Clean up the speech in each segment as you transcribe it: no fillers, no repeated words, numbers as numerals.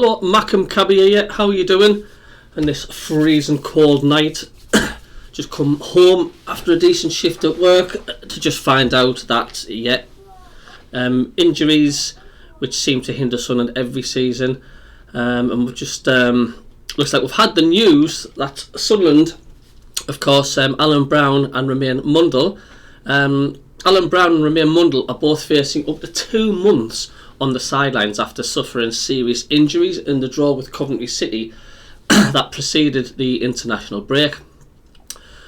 Hello, MACKEM CABBIE here. How are you doing? On this freezing cold night. Just come home after a decent shift at work to just find out that, injuries which seem to hinder Sunderland every season. And we've just, looks like we've had the news that Sunderland, of course, Alan Browne and Romaine Mundle, Alan Browne and Romaine Mundle are both facing up to 2 months on the sidelines after suffering serious injuries in the draw with Coventry City that preceded the international break.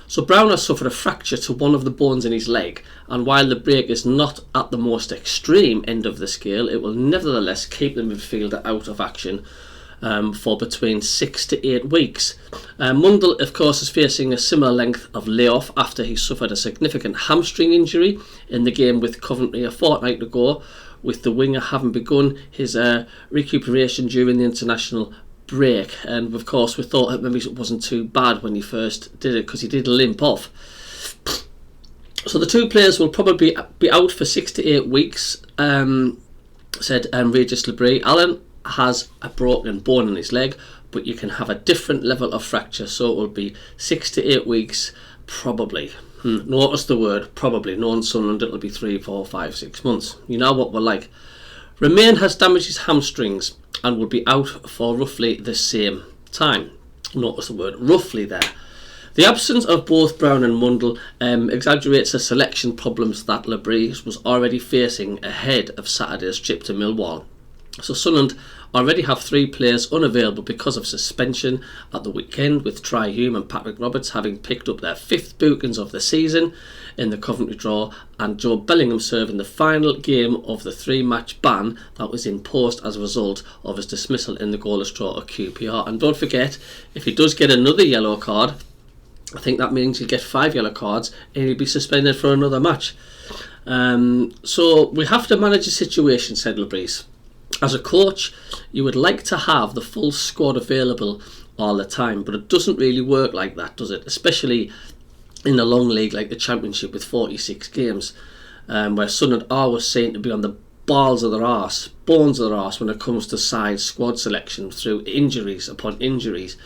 So Browne has suffered a fracture to one of the bones in his leg, and while the break is not at the most extreme end of the scale, it will nevertheless keep the midfielder out of action for between 6 to 8 weeks. Mundle, of course, is facing a similar length of layoff after he suffered a significant hamstring injury in the game with Coventry a fortnight ago, with the winger having begun his recuperation during the international break. And of course we thought that maybe it wasn't too bad when he first did it, because he did limp off. So the two players will probably be out for 6 to 8 weeks, said Regis Labrie. Alan has a broken bone in his leg, but you can have a different level of fracture, so it will be 6 to 8 weeks probably. Notice the word probably. No, in Sunderland it'll be 3, 4, 5, 6 months. You know what we're like. Romaine has damaged his hamstrings and will be out for roughly the same time. Notice the word roughly there. The absence of both Browne and Mundle exaggerates the selection problems that Labrie was already facing ahead of Saturday's trip to Millwall. So Sunderland already have 3 players unavailable because of suspension at the weekend, with Try Hume and Patrick Roberts having picked up their 5th bookings of the season in the Coventry draw, and Joe Bellingham serving the final game of the 3-match ban that was imposed as a result of his dismissal in the goalless draw at QPR. And don't forget, if he does get another yellow card, I think that means he'll get 5 yellow cards and he'll be suspended for another match. So we have to manage the situation, said Labrie. As a coach, you would like to have the full squad available all the time, but it doesn't really work like that, does it? Especially in a long league like the Championship with 46 games, where Sunderland always seem to be on the bones of their arse when it comes to side squad selection through injuries upon injuries.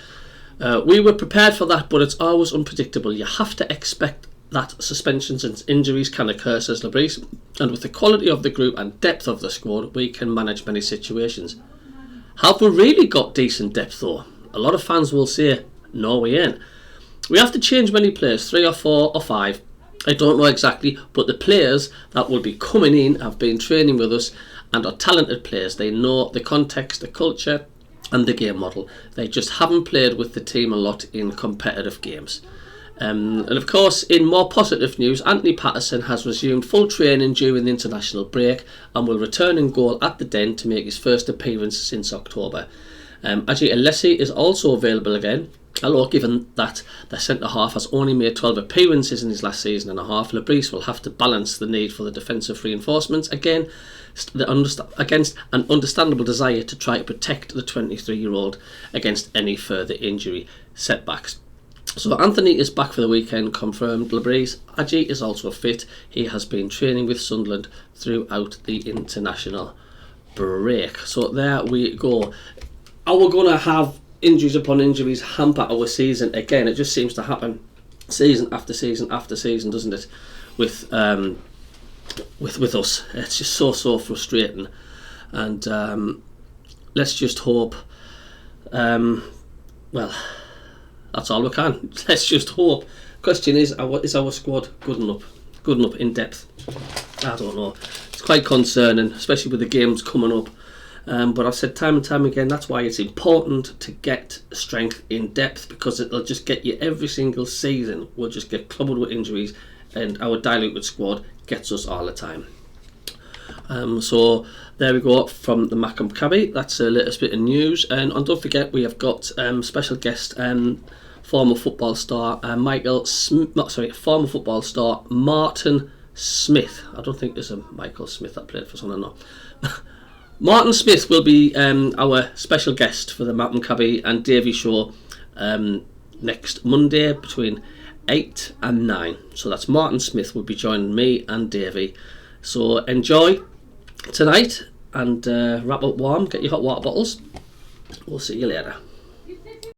We were prepared for that, but it's always unpredictable. You have to expect that suspensions and injuries can occur, says Labrie, and with the quality of the group and depth of the squad, we can manage many situations. Have we really got decent depth though? A lot of fans will say, no we ain't. We have to change many players, 3 or 4 or 5. I don't know exactly, but the players that will be coming in have been training with us and are talented players. They know the context, the culture and the game model. They just haven't played with the team a lot in competitive games. And of course, in more positive news, Anthony Patterson has resumed full training during the international break and will return in goal at the Den to make his first appearance since October. Aji Alessi is also available again. Although given that the centre-half has only made 12 appearances in his last season and a half, Labrie will have to balance the need for the defensive reinforcements against an understandable desire to try to protect the 23-year-old against any further injury setbacks. So Anthony is back for the weekend, confirmed Labrie. Aji is also fit. He has been training with Sunderland throughout the international break. So there we go. Are we going to have injuries upon injuries hamper our season again? It just seems to happen season after season after season, doesn't it? With us, it's just so frustrating. And let's just hope. Well, that's all we can. Let's just hope. Question is our squad good enough in depth? I don't know. It's quite concerning, especially with the games coming up. But I've said time and time again, that's why it's important to get strength in depth, because it'll just get you every single season. We'll just get clobbered with injuries, and our diluted squad gets us all the time. So there we go from the MACKEM CABBIE. That's a little bit of news, and don't forget we have got special guest, former football star former football star Martin Smith. I don't think there's a Michael Smith that played for Sunderland. No. Martin Smith will be our special guest for the MACKEM CABBIE and Davey show next Monday between 8 and 9. So that's Martin Smith will be joining me and Davey. So enjoy tonight and wrap up warm, get your hot water bottles We'll see you later.